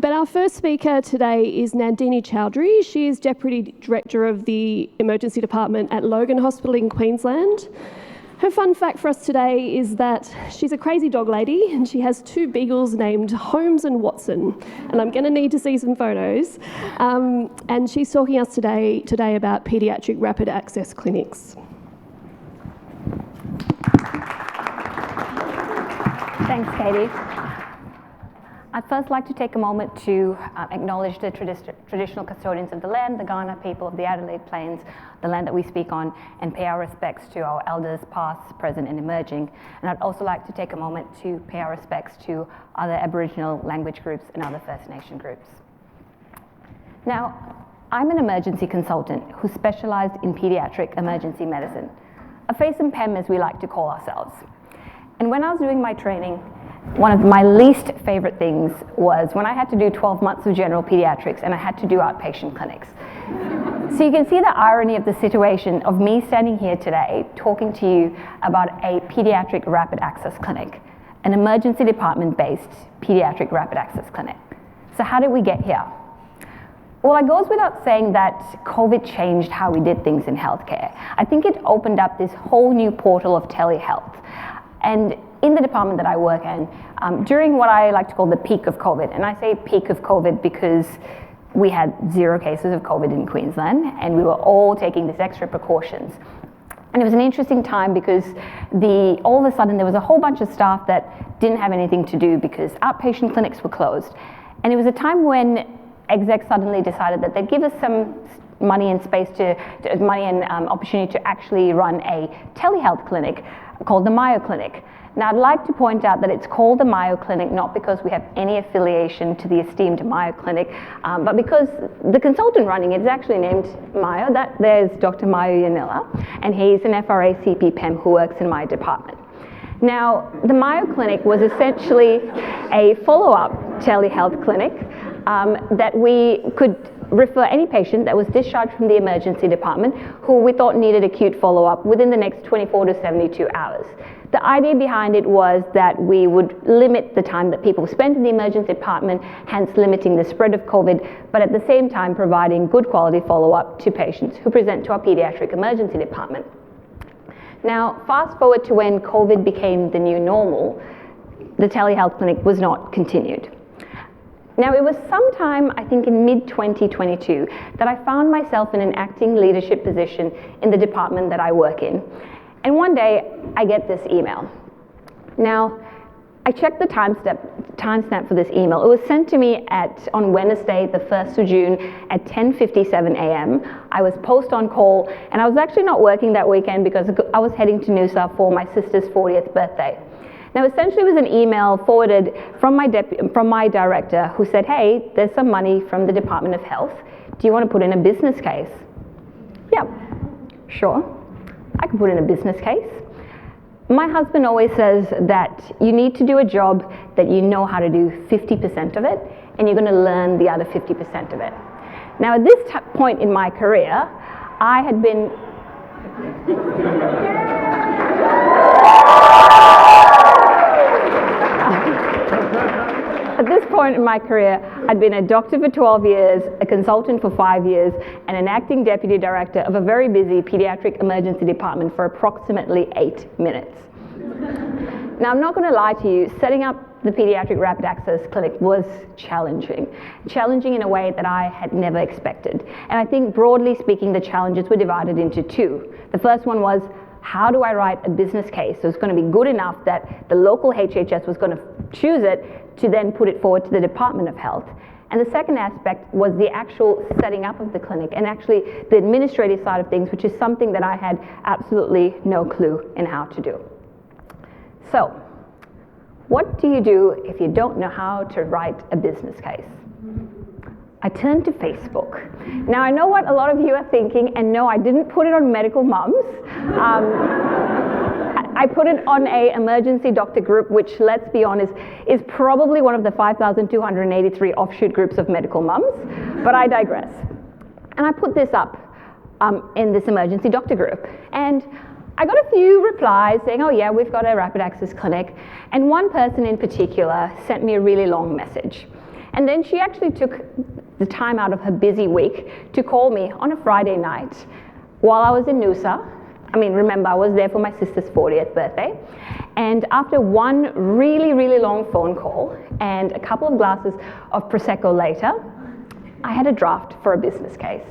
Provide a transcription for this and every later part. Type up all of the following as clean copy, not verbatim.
But our first speaker today is Nandini Choudhury. She is Deputy Director of the Emergency Department at Logan Hospital in Queensland. Her fun fact for us today is that she's a crazy dog lady and she has 2 beagles named Holmes and Watson. And I'm going to need to see some photos. And she's talking to us today about paediatric rapid access clinics. Thanks, Katie. I'd first like to take a moment to acknowledge the traditional custodians of the land, the Kaurna people of the Adelaide Plains, the land that we speak on, and pay our respects to our elders past, present and emerging. And I'd also like to take a moment to pay our respects to other Aboriginal language groups and other First Nation groups. Now, I'm an emergency consultant who specialised in paediatric emergency medicine, a face and pen as we like to call ourselves. And when I was doing my training, one of my least favorite things was when I had to do 12 months of general pediatrics and I had to do outpatient clinics. So you can see the irony of the situation of me standing here today talking to you about a pediatric rapid access clinic, an emergency department-based pediatric rapid access clinic. So how did we get here? Well, it goes without saying that COVID changed how we did things in healthcare. I think it opened up this whole new portal of telehealth. And in the department that I work in, during what I like to call the peak of COVID, and I say peak of COVID because we had 0 cases of COVID in Queensland and we were all taking these extra precautions. And it was an interesting time because all of a sudden there was a whole bunch of staff that didn't have anything to do because outpatient clinics were closed. And it was a time when execs suddenly decided that they'd give us some money and space money and opportunity to actually run a telehealth clinic called the Mayo Clinic. Now, I'd like to point out that it's called the Mayo Clinic not because we have any affiliation to the esteemed Mayo Clinic, but because the consultant running it is actually named Mayo. There's Dr. Mayo Yanilla, and he's an FRA CP-PEM who works in my department. Now, the Mayo Clinic was essentially a follow-up telehealth clinic that we could refer any patient that was discharged from the emergency department who we thought needed acute follow-up within the next 24 to 72 hours. The idea behind it was that we would limit the time that people spent in the emergency department, hence limiting the spread of COVID, but at the same time providing good quality follow-up to patients who present to our pediatric emergency department. Now, fast forward to when COVID became the new normal, the telehealth clinic was not continued. Now, it was sometime, I think in mid-2022, that I found myself in an acting leadership position in the department that I work in. And one day, I get this email. Now, I checked the timestamp for this email. It was sent to me on Wednesday, the 1st of June at 10:57 a.m. I was post on call, and I was actually not working that weekend because I was heading to Noosa for my sister's 40th birthday. Now, essentially, it was an email forwarded from my director who said, hey, there's some money from the Department of Health. Do you want to put in a business case? Yeah, sure. I can put in a business case. My husband always says that you need to do a job that you know how to do 50% of it, and you're going to learn the other 50% of it. Now, at this point in my career, I had been... At this point in my career, I'd been a doctor for 12 years, a consultant for 5 years, and an acting deputy director of a very busy pediatric emergency department for approximately 8 minutes. Now, I'm not going to lie to you, setting up the pediatric rapid access clinic was challenging in a way that I had never expected. And I think broadly speaking, the challenges were divided into 2. The first one was, how do I write a business case so it's going to be good enough that the local HHS was going to choose it to then put it forward to the Department of Health? And the second aspect was the actual setting up of the clinic and actually the administrative side of things, which is something that I had absolutely no clue in how to do. So, what do you do if you don't know how to write a business case? I turned to Facebook. Now, I know what a lot of you are thinking, and no, I didn't put it on Medical Mums. I put it on an emergency doctor group, which, let's be honest, is probably one of the 5,283 offshoot groups of Medical Mums, but I digress. And I put this up in this emergency doctor group. And I got a few replies saying, oh yeah, we've got a rapid access clinic. And one person in particular sent me a really long message. And then she actually took the time out of her busy week to call me on a Friday night while I was in Noosa. I mean, remember, I was there for my sister's 40th birthday. And after one really, really long phone call and a couple of glasses of Prosecco later, I had a draft for a business case.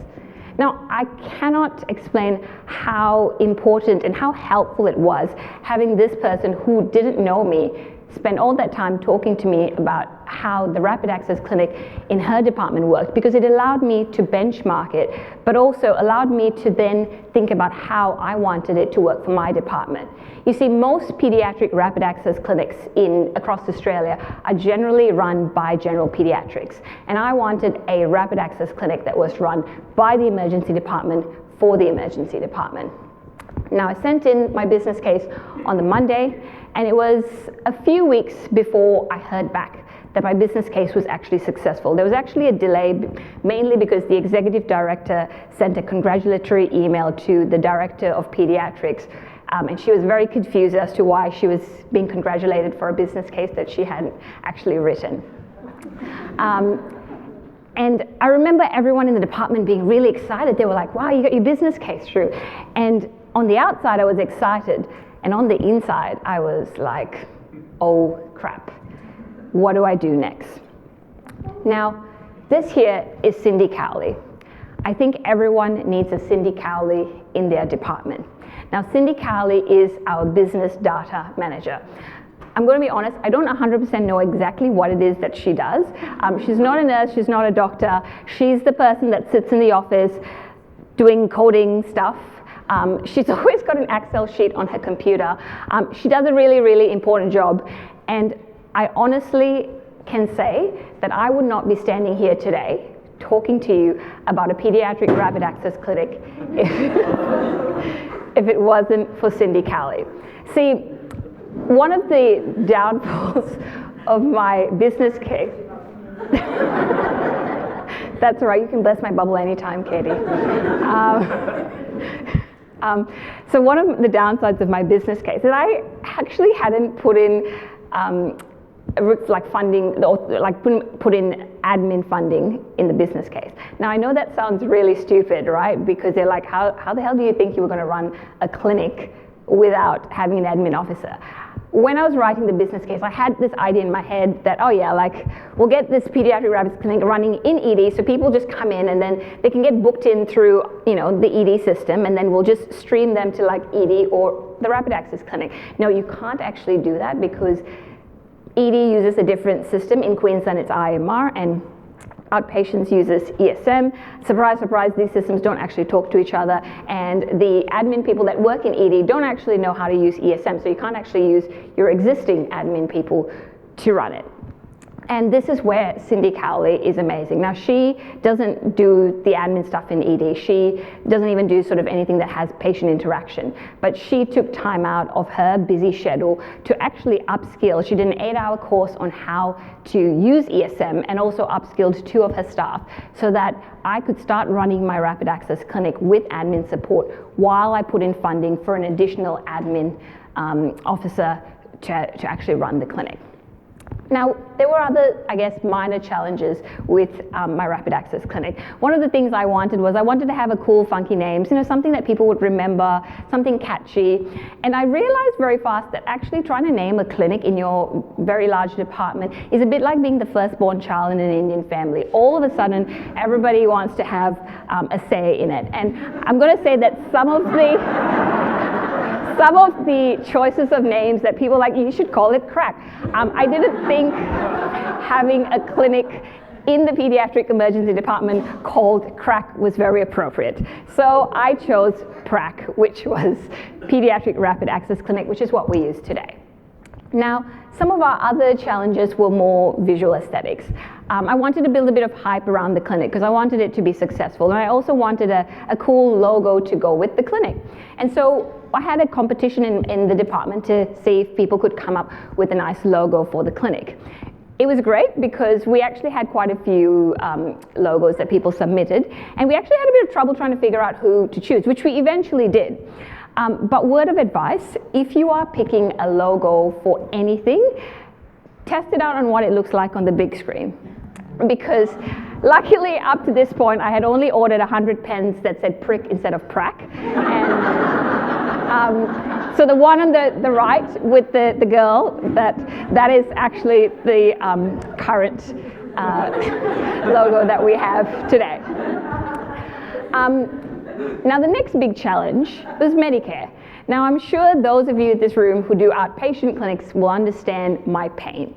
Now, I cannot explain how important and how helpful it was having this person who didn't know me spend all that time talking to me about how the rapid access clinic in her department worked, because it allowed me to benchmark it, but also allowed me to then think about how I wanted it to work for my department. You see, most pediatric rapid access clinics across Australia are generally run by general pediatrics, and I wanted a rapid access clinic that was run by the emergency department for the emergency department. Now, I sent in my business case on the Monday, and it was a few weeks before I heard back that my business case was actually successful. There was actually a delay, mainly because the executive director sent a congratulatory email to the director of pediatrics, and she was very confused as to why she was being congratulated for a business case that she hadn't actually written. And I remember everyone in the department being really excited. They were like, wow, you got your business case through. And on the outside, I was excited. And on the inside, I was like, oh crap, what do I do next? Now, this here is Cindy Cowley. I think everyone needs a Cindy Cowley in their department. Now, Cindy Cowley is our business data manager. I'm going to be honest, I don't 100% know exactly what it is that she does. She's not a nurse, she's not a doctor. She's the person that sits in the office doing coding stuff. She's always got an Excel sheet on her computer. She does a really, really important job. And I honestly can say that I would not be standing here today talking to you about a pediatric rapid access clinic if it wasn't for Cindy Cowley. See, one of the downfalls of my business case, that's right, you can bless my bubble anytime, Katie. So one of the downsides of my business case is I actually hadn't put in funding, put in admin funding in the business case. Now I know that sounds really stupid, right? Because they're like, how the hell do you think you were going to run a clinic without having an admin officer? When I was writing the business case, I had this idea in my head that, oh yeah, we'll get this pediatric rapid clinic running in ED, so people just come in and then they can get booked in through, the ED system, and then we'll just stream them to ED or the rapid access clinic. No, you can't actually do that because ED uses a different system. In Queensland, it's IMR, and outpatients uses ESM. Surprise, surprise, these systems don't actually talk to each other, and the admin people that work in ED don't actually know how to use ESM, so you can't actually use your existing admin people to run it. And this is where Cindy Cowley is amazing. Now, she doesn't do the admin stuff in ED. She doesn't even do sort of anything that has patient interaction. But she took time out of her busy schedule to actually upskill. She did an 8-hour course on how to use ESM and also upskilled 2 of her staff so that I could start running my rapid access clinic with admin support while I put in funding for an additional admin officer to actually run the clinic. Now, there were other, minor challenges with my rapid access clinic. One of the things I wanted to have a cool, funky name, something that people would remember, something catchy. And I realized very fast that actually trying to name a clinic in your very large department is a bit like being the firstborn child in an Indian family. All of a sudden, everybody wants to have a say in it. And I'm going to say that some of the choices of names that people like, you should call it crack. I didn't think having a clinic in the pediatric emergency department called crack was very appropriate. So I chose PRAC, which was Pediatric Rapid Access Clinic, which is what we use today. Now, some of our other challenges were more visual aesthetics. I wanted to build a bit of hype around the clinic because I wanted it to be successful, and I also wanted a cool logo to go with the clinic. And so I had a competition in the department to see if people could come up with a nice logo for the clinic. It was great because we actually had quite a few logos that people submitted, and we actually had a bit of trouble trying to figure out who to choose, which we eventually did. But word of advice, if you are picking a logo for anything, test it out on what it looks like on the big screen. because luckily up to this point I had only ordered 100 pens that said prick instead of prac. And so the one on the right with the girl, that is actually the current logo that we have today. Now the next big challenge was Medicare. Now I'm sure those of you in this room who do outpatient clinics will understand my pain,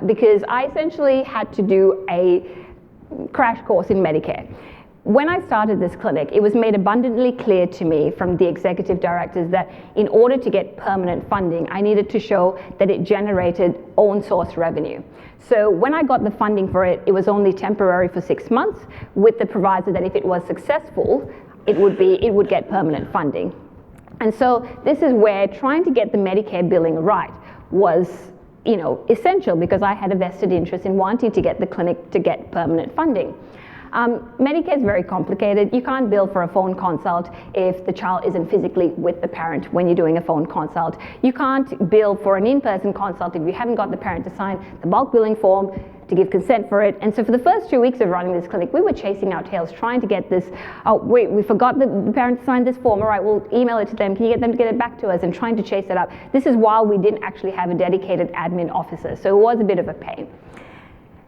because I essentially had to do a crash course in Medicare. When I started this clinic, it was made abundantly clear to me from the executive directors that in order to get permanent funding, I needed to show that it generated own source revenue. So when I got the funding for it, it was only temporary for 6 months with the proviso that if it was successful, it would get permanent funding. And so this is where trying to get the Medicare billing right was, essential, because I had a vested interest in wanting to get the clinic to get permanent funding. Medicare is very complicated. You can't bill for a phone consult if the child isn't physically with the parent when you're doing a phone consult. You can't bill for an in-person consult if you haven't got the parent to sign the bulk billing form to give consent for it. And so for the first 2 weeks of running this clinic, we were chasing our tails trying to get this, oh wait, we forgot the parent to sign this form, all right, we'll email it to them, can you get them to get it back to us, and trying to chase it up. This is while we didn't actually have a dedicated admin officer, so it was a bit of a pain.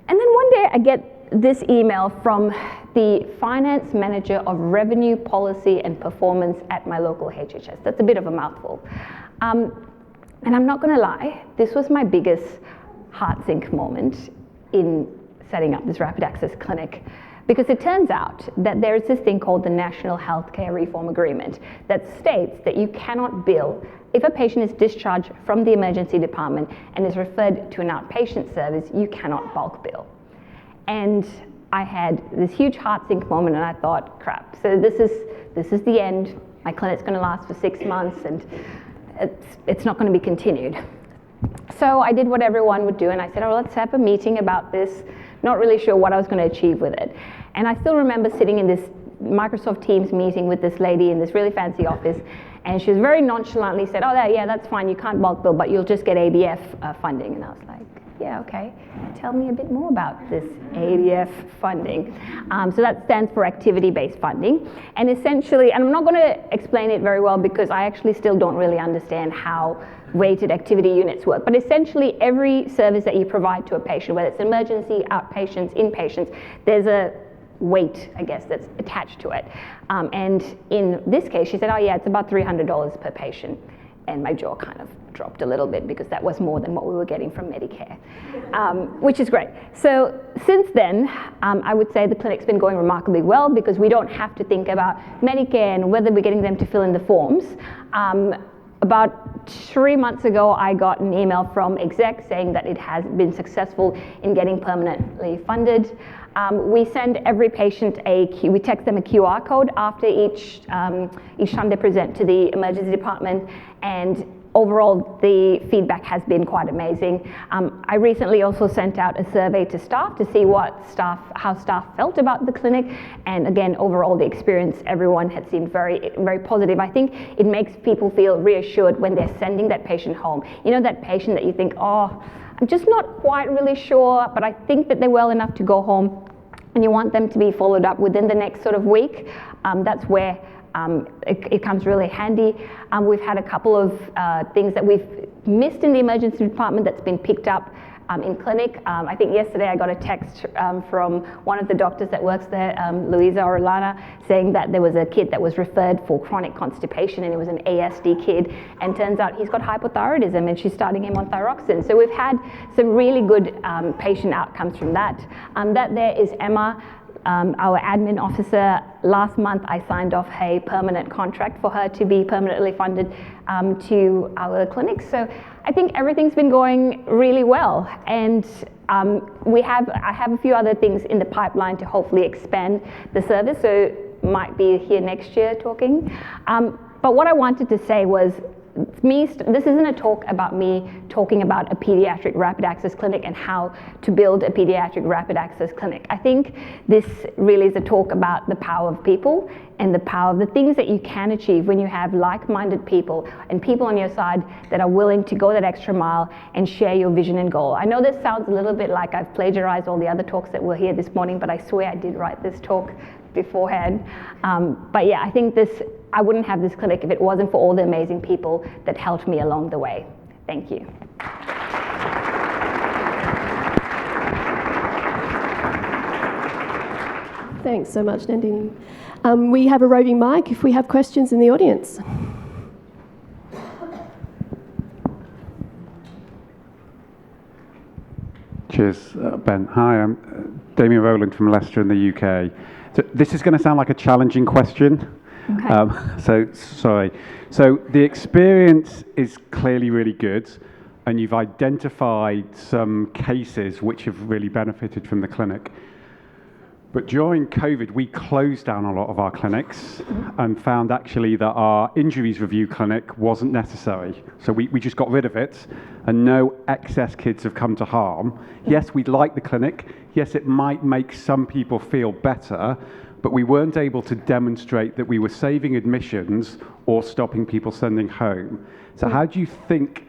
And then one day I get this email from the finance manager of revenue, policy and performance at my local HHS. That's a bit of a mouthful. And I'm not gonna lie, this was my biggest heart sink moment in setting up this rapid access clinic, because it turns out that there is this thing called the National Healthcare Reform Agreement that states that you cannot bill if a patient is discharged from the emergency department and is referred to an outpatient service. You cannot bulk bill. And I had this huge heart sink moment, and I thought, crap, so this is the end. My clinic's gonna last for 6 months, and it's not gonna be continued. So I did what everyone would do, and I said, oh, let's have a meeting about this, not really sure what I was gonna achieve with it. And I still remember sitting in this Microsoft Teams meeting with this lady in this really fancy office, and she was very nonchalantly said, oh, yeah, that's fine, you can't bulk bill, but you'll just get ADF funding. And I was like, yeah, okay, tell me a bit more about this ADF funding. So that stands for activity-based funding. And essentially, and I'm not going to explain it very well because I actually still don't really understand how weighted activity units work. But essentially, every service that you provide to a patient, whether it's emergency, outpatients, inpatients, there's a weight, I guess, that's attached to it. And in this case, she said, oh yeah, it's about $300 per patient. And my jaw kind of dropped a little bit because that was more than what we were getting from Medicare, which is great. So since then, I would say the clinic's been going remarkably well because we don't have to think about Medicare and whether we're getting them to fill in the forms. About 3 months ago, I got an email from exec saying that it has been successful in getting permanently funded. We send every patient we text them a QR code after each time they present to the emergency department, and overall the feedback has been quite amazing. I recently also sent out a survey to staff to see how staff felt about the clinic, and again, overall the experience, everyone had seemed very, very positive. I think it makes people feel reassured when they're sending that patient home. You know, that patient that you think, oh, I'm just not quite really sure, but I think that they're well enough to go home, and you want them to be followed up within the next sort of week. That's where it comes really handy. We've had a couple of things that we've missed in the emergency department that's been picked up in clinic. I think yesterday I got a text from one of the doctors that works there, Louisa or Ilana, saying that there was a kid that was referred for chronic constipation, and it was an ASD kid, and turns out he's got hypothyroidism and she's starting him on thyroxine. So we've had some really good patient outcomes from that. That there is Emma, our admin officer. Last month I signed off a permanent contract for her to be permanently funded to our clinic. So I think everything's been going really well, and I have a few other things in the pipeline to hopefully expand the service, so might be here next year talking. But what I wanted to say was, this isn't a talk about me talking about a pediatric rapid access clinic and how to build a pediatric rapid access clinic. I think this really is a talk about the power of people and the power of the things that you can achieve when you have like-minded people and people on your side that are willing to go that extra mile and share your vision and goal. I know this sounds a little bit like I've plagiarized all the other talks that were here this morning, but I swear I did write this talk beforehand. But yeah, I think I wouldn't have this clinic if it wasn't for all the amazing people that helped me along the way. Thank you. Thanks so much, Nandini. We have a roving mic if we have questions in the audience. Cheers, Ben. Hi, I'm Damien Rowland from Leicester in the UK. So this is going to sound like a challenging question. Okay. So sorry. So the experience is clearly really good, and you've identified some cases which have really benefited from the clinic. But during COVID, we closed down a lot of our clinics and found actually that our injuries review clinic wasn't necessary. So we just got rid of it, and no excess kids have come to harm. Yes, we'd like the clinic. Yes, it might make some people feel better, but we weren't able to demonstrate that we were saving admissions or stopping people sending home. So how do you think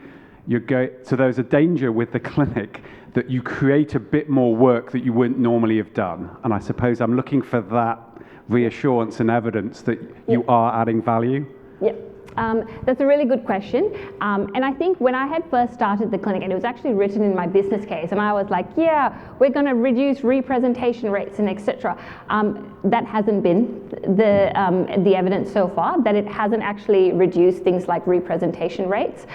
so there's a danger with the clinic that you create a bit more work that you wouldn't normally have done? And I suppose I'm looking for that reassurance and evidence that you are adding value. Yep. That's a really good question. And I think when I had first started the clinic, and it was actually written in my business case, and I was like, yeah, we're going to reduce representation rates and etc. That hasn't been the evidence so far, that it hasn't actually reduced things like representation rates,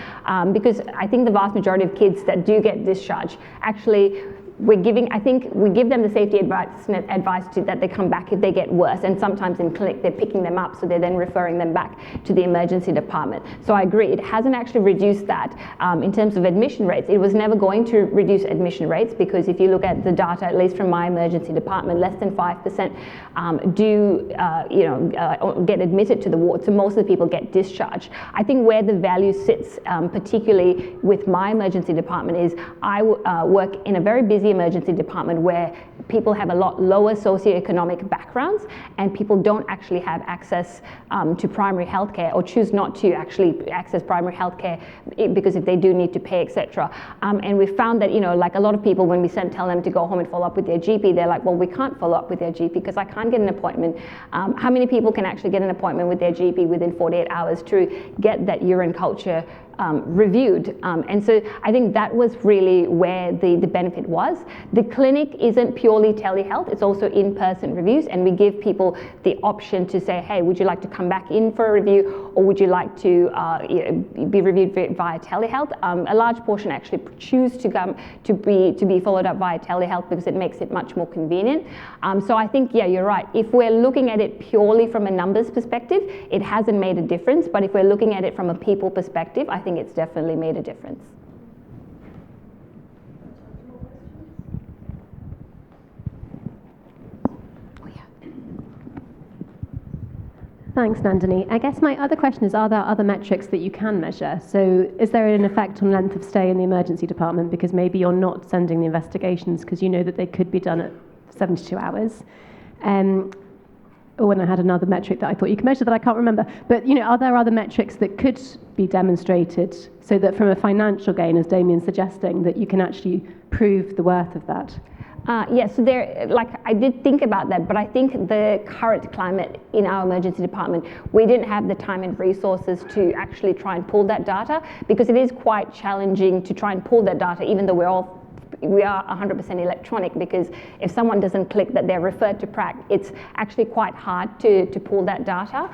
because I think the vast majority of kids that do get discharged actually I think we give them the safety advice that they come back if they get worse, and sometimes in clinic they're picking them up, so they're then referring them back to the emergency department. So I agree, it hasn't actually reduced that. In terms of admission rates, it was never going to reduce admission rates, because if you look at the data, at least from my emergency department, less than 5% get admitted to the ward, so most of the people get discharged. I think where the value sits, particularly with my emergency department, is I work in a very busy emergency department where people have a lot lower socioeconomic backgrounds, and people don't actually have access to primary healthcare, or choose not to actually access primary healthcare because if they do need to pay, etc. And we found that, like a lot of people, when we tell them to go home and follow up with their GP, they're like, well, we can't follow up with their GP because I can't get an appointment. How many people can actually get an appointment with their GP within 48 hours to get that urine culture reviewed? And so I think that was really where the benefit was. The clinic isn't purely telehealth, it's also in-person reviews, and we give people the option to say, hey, would you like to come back in for a review, or would you like to be reviewed via telehealth? A large portion actually choose to come to be followed up via telehealth because it makes it much more convenient. So I think, yeah, you're right. If we're looking at it purely from a numbers perspective, it hasn't made a difference, but if we're looking at it from a people perspective, I think it's definitely made a difference. Thanks, Nandini. I guess my other question is, are there other metrics that you can measure? So is there an effect on length of stay in the emergency department because maybe you're not sending the investigations because you know that they could be done at 72 hours? Or when I had another metric that I thought you could measure that I can't remember. But are there other metrics that could be demonstrated so that from a financial gain, as Damien's suggesting, that you can actually prove the worth of that? Yes, so I did think about that, but I think the current climate in our emergency department, we didn't have the time and resources to actually try and pull that data, because it is quite challenging to try and pull that data, even though we are 100% electronic, because if someone doesn't click that they're referred to prac, it's actually quite hard to pull that data.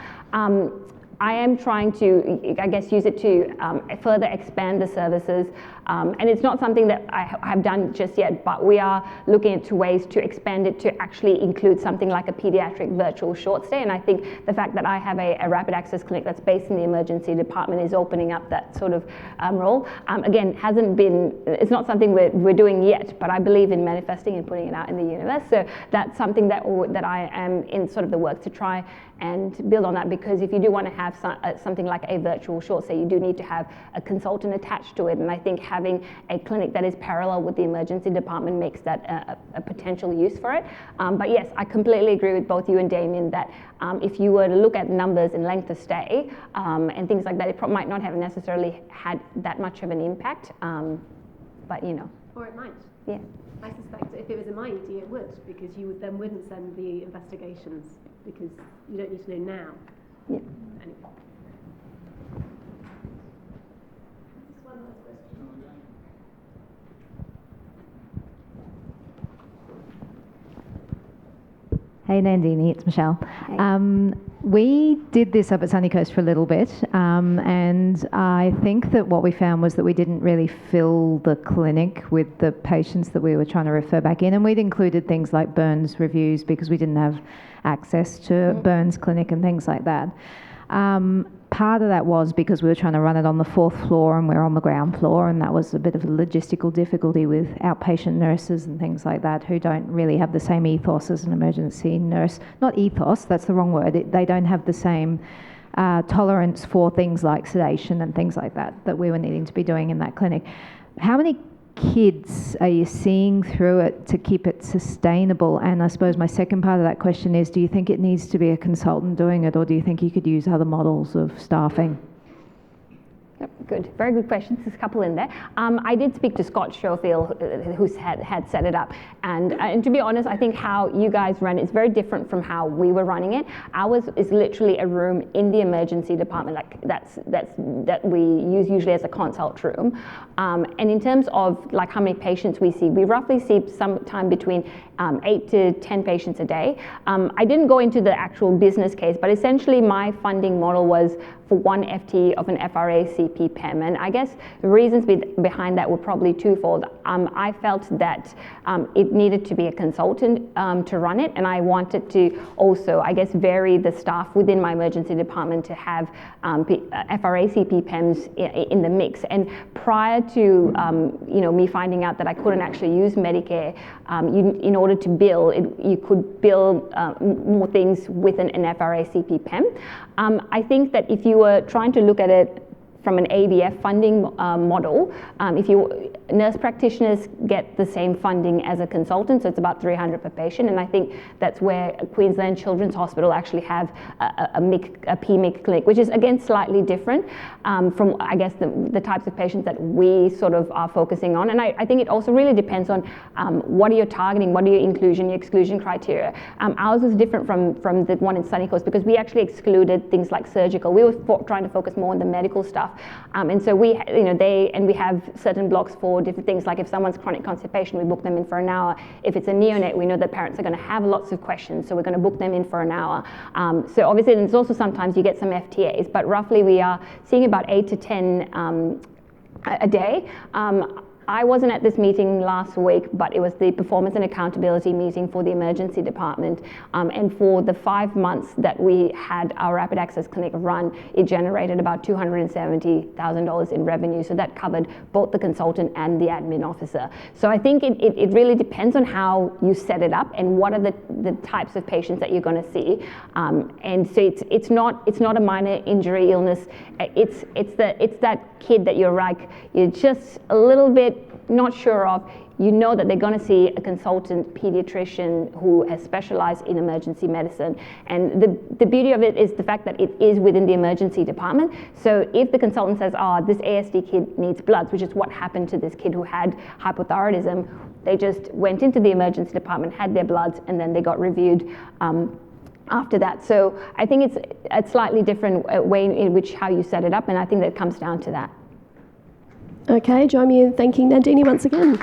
I am trying to, I guess, use it to further expand the services. And it's not something that I have done just yet, but we are looking into ways to expand it to actually include something like a pediatric virtual short stay. And I think the fact that I have a rapid access clinic that's based in the emergency department is opening up that sort of role. Again, it's not something we're doing yet, but I believe in manifesting and putting it out in the universe. So that's something that I am in sort of the work to try and build on that, because if you do want to have something like a virtual short stay, you do need to have a consultant attached to it. And I think having a clinic that is parallel with the emergency department makes that a potential use for it. But yes, I completely agree with both you and Damien that if you were to look at numbers and length of stay and things like that, it might not have necessarily had that much of an impact. But you know. Or it might. Yeah. I suspect if it was in my ED, it would, because you wouldn't send the investigations, because you don't need to know now. Yeah. Anyway. Hey Nandini, it's Michelle. Hey. We did this up at Sunny Coast for a little bit, and I think that what we found was that we didn't really fill the clinic with the patients that we were trying to refer back in, and we'd included things like burns reviews because we didn't have access to burns clinic and things like that. Part of that was because we were trying to run it on the 4th floor and we're on the ground floor, and that was a bit of a logistical difficulty with outpatient nurses and things like that who don't really have the same ethos as an emergency nurse. Not ethos, that's the wrong word. They don't have the same tolerance for things like sedation and things like that we were needing to be doing in that clinic. How many kids are you seeing through it to keep it sustainable? And I suppose my second part of that question is, do you think it needs to be a consultant doing it, or do you think you could use other models of staffing? Yep, good. Very good questions. There's a couple in there. I did speak to Scott Schofield, who had set it up. And to be honest, I think how you guys run it is very different from how we were running it. Ours is literally a room in the emergency department, like that we use usually as a consult room. And in terms of like how many patients we see, we roughly see sometime between 8 to 10 patients a day. I didn't go into the actual business case, but essentially my funding model was for 1 FTE of an FRA CP PEM. And I guess the reasons behind that were probably twofold. I felt that it needed to be a consultant to run it, and I wanted to also, I guess, vary the staff within my emergency department to have FRA CP PEMs in the mix. And prior to me finding out that I couldn't actually use Medicare, in order to bill, you could bill more things with an FRA CP PEM. I think that if you were trying to look at it from an ABF funding model, nurse practitioners get the same funding as a consultant, so it's about $300 per patient, and I think that's where Queensland Children's Hospital actually have a PMIC clinic, which is again slightly different from, I guess, the types of patients that we sort of are focusing on. And I think it also really depends on what are you targeting, what are your inclusion, your exclusion criteria. Ours is different from the one in Sunny Coast because we actually excluded things like surgical. We were trying to focus more on the medical stuff. And so we have certain blocks for different things, like if someone's chronic constipation, we book them in for an hour. If it's a neonate, we know that parents are going to have lots of questions, so we're going to book them in for an hour. So obviously, there's also sometimes you get some FTAs, but roughly we are seeing about 8 to 10 a day. I wasn't at this meeting last week, but it was the performance and accountability meeting for the emergency department. And for the 5 months that we had our rapid access clinic run, it generated about $270,000 in revenue. So that covered both the consultant and the admin officer. So I think it really depends on how you set it up and what are the types of patients that you're going to see. And so it's not a minor injury, illness. It's that kid that you're just a little bit not sure of. You know that they're going to see a consultant pediatrician who has specialized in emergency medicine. And the beauty of it is the fact that it is within the emergency department. So if the consultant says, this ASD kid needs bloods, which is what happened to this kid who had hypothyroidism, they just went into the emergency department, had their bloods, and then they got reviewed after that. So I think it's a slightly different way in which how you set it up, and I think that comes down to that. Okay, join me in thanking Nandini once again.